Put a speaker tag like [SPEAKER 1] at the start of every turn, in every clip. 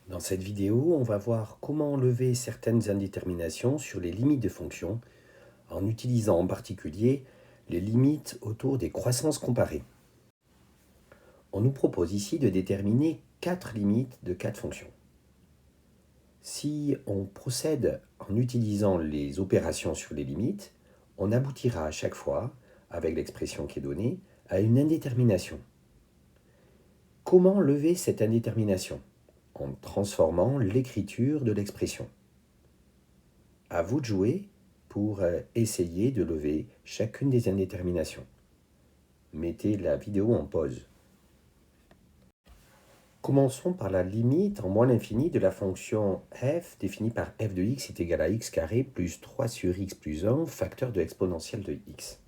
[SPEAKER 1] Dans cette vidéo, on va voir comment lever certaines indéterminations sur les limites de fonctions en utilisant en particulier les limites autour des croissances comparées. On nous propose ici de déterminer 4 limites de 4 fonctions. Si on procède en utilisant les opérations sur les limites, on aboutira à chaque fois, avec l'expression qui est donnée, à une indétermination. Comment lever cette indétermination? En transformant l'écriture de l'expression. À vous de jouer pour essayer de lever chacune des indéterminations. Mettez la vidéo en pause. Commençons par la limite en moins l'infini de la fonction f définie par f de x est égal à x carré plus 3 sur x plus 1 facteur de l'exponentielle de x.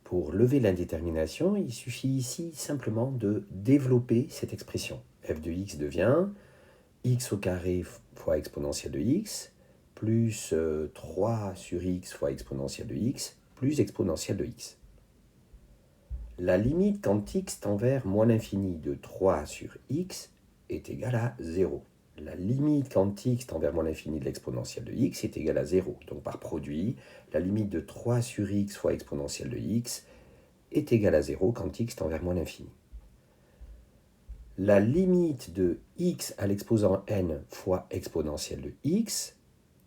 [SPEAKER 1] Pour lever l'indétermination, il suffit ici simplement de développer cette expression. F de x devient x au carré fois exponentielle de x plus 3 sur x fois exponentielle de x plus exponentielle de x. La limite quand x tend vers moins l'infini de 3 sur x est égale à 0. La limite quand x tend vers moins l'infini de l'exponentielle de x est égale à 0. Donc par produit, la limite de 3 sur x fois exponentielle de x est égale à 0 quand x tend vers moins l'infini. La limite de x à l'exposant n fois exponentielle de x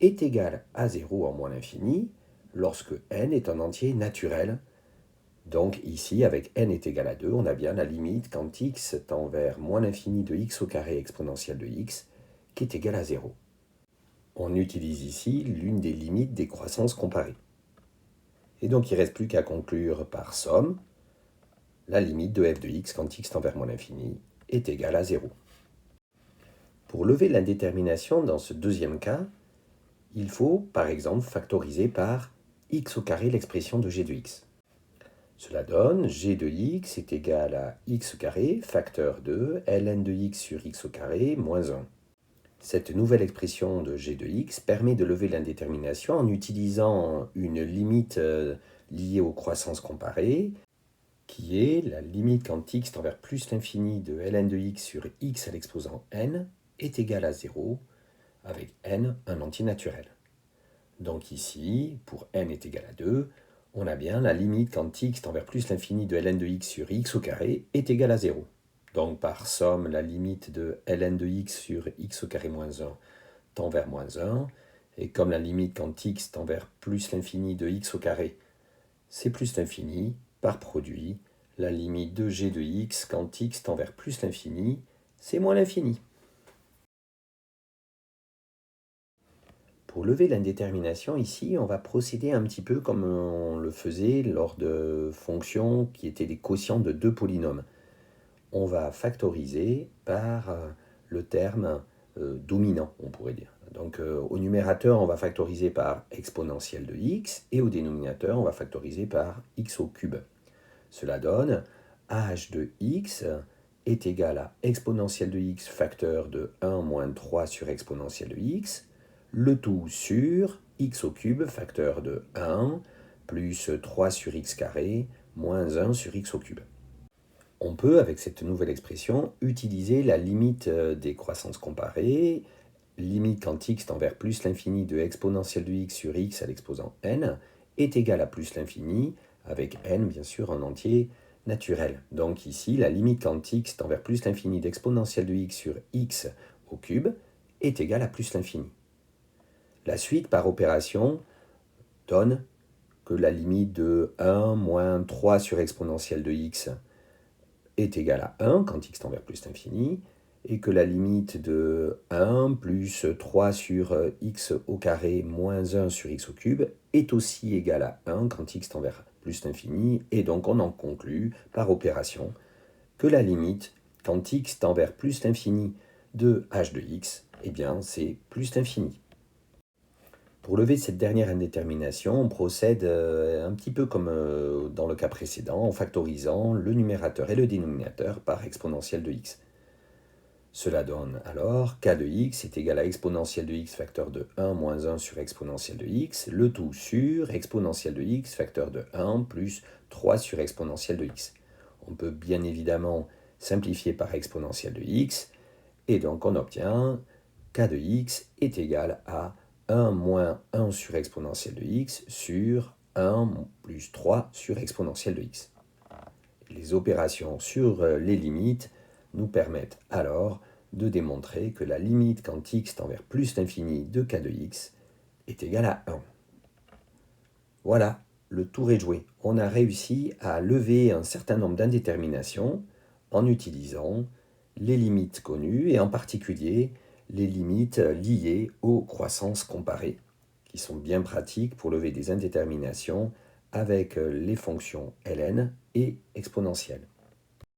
[SPEAKER 1] est égale à 0 en moins l'infini lorsque n est un entier naturel. Donc ici, avec n est égal à 2, on a bien la limite quand x tend vers moins l'infini de x au carré exponentielle de x qui est égale à 0. On utilise ici l'une des limites des croissances comparées. Et donc il ne reste plus qu'à conclure par somme la limite de f de x quand x tend vers moins l'infini est égale à 0. Pour lever l'indétermination dans ce deuxième cas, il faut par exemple factoriser par x au carré l'expression de g de x. Cela donne g de x est égal à x carré facteur de ln de x sur x au carré moins 1. Cette nouvelle expression de g de x permet de lever l'indétermination en utilisant une limite liée aux croissances comparées, qui est la limite quand x tend vers plus l'infini de ln de x sur x à l'exposant n est égal à 0, avec n un entier naturel. Donc ici, pour n est égal à 2, on a bien la limite quand x tend vers plus l'infini de ln de x sur x au carré est égal à 0. Donc par somme, la limite de ln de x sur x au carré moins 1 tend vers moins 1, et comme la limite quand x tend vers plus l'infini de x au carré, c'est plus l'infini, par produit, la limite de g de x quand x tend vers plus l'infini, c'est moins l'infini. Pour lever l'indétermination, ici, on va procéder un petit peu comme on le faisait lors de fonctions qui étaient des quotients de deux polynômes. On va factoriser par le terme dominant, on pourrait dire. Donc au numérateur, on va factoriser par exponentielle de x, et au dénominateur, on va factoriser par x au cube. Cela donne h de x est égal à exponentielle de x facteur de 1 moins 3 sur exponentielle de x, le tout sur x au cube facteur de 1 plus 3 sur x carré moins 1 sur x au cube. On peut, avec cette nouvelle expression, utiliser la limite des croissances comparées, limite quand x tend vers plus l'infini de exponentielle de x sur x à l'exposant n est égal à plus l'infini, avec n bien sûr en entier naturel. Donc ici, la limite quand x tend vers plus l'infini d'exponentielle de x sur x au cube est égale à plus l'infini. La suite par opération donne que la limite de 1 moins 3 sur exponentielle de x est égale à 1 quand x tend vers plus l'infini, et que la limite de 1 plus 3 sur x au carré moins 1 sur x au cube est aussi égale à 1 quand x tend vers plus l'infini, et donc on en conclut par opération que la limite quand x tend vers plus l'infini de h de x, eh bien c'est plus l'infini. Pour lever cette dernière indétermination, on procède un petit peu comme dans le cas précédent, en factorisant le numérateur et le dénominateur par exponentielle de x. Cela donne alors k de x est égal à exponentielle de x facteur de 1 moins 1 sur exponentielle de x, le tout sur exponentielle de x facteur de 1 plus 3 sur exponentielle de x. On peut bien évidemment simplifier par exponentielle de x, Et donc on obtient k de x est égal à 1 moins 1 sur exponentielle de x sur 1 plus 3 sur exponentielle de x. Les opérations sur les limites nous permettent alors de démontrer que la limite quand x tend vers plus l'infini de k de x est égale à 1. Voilà, le tour est joué. On a réussi à lever un certain nombre d'indéterminations en utilisant les limites connues et en particulier les limites liées aux croissances comparées, qui sont bien pratiques pour lever des indéterminations avec les fonctions ln et exponentielles.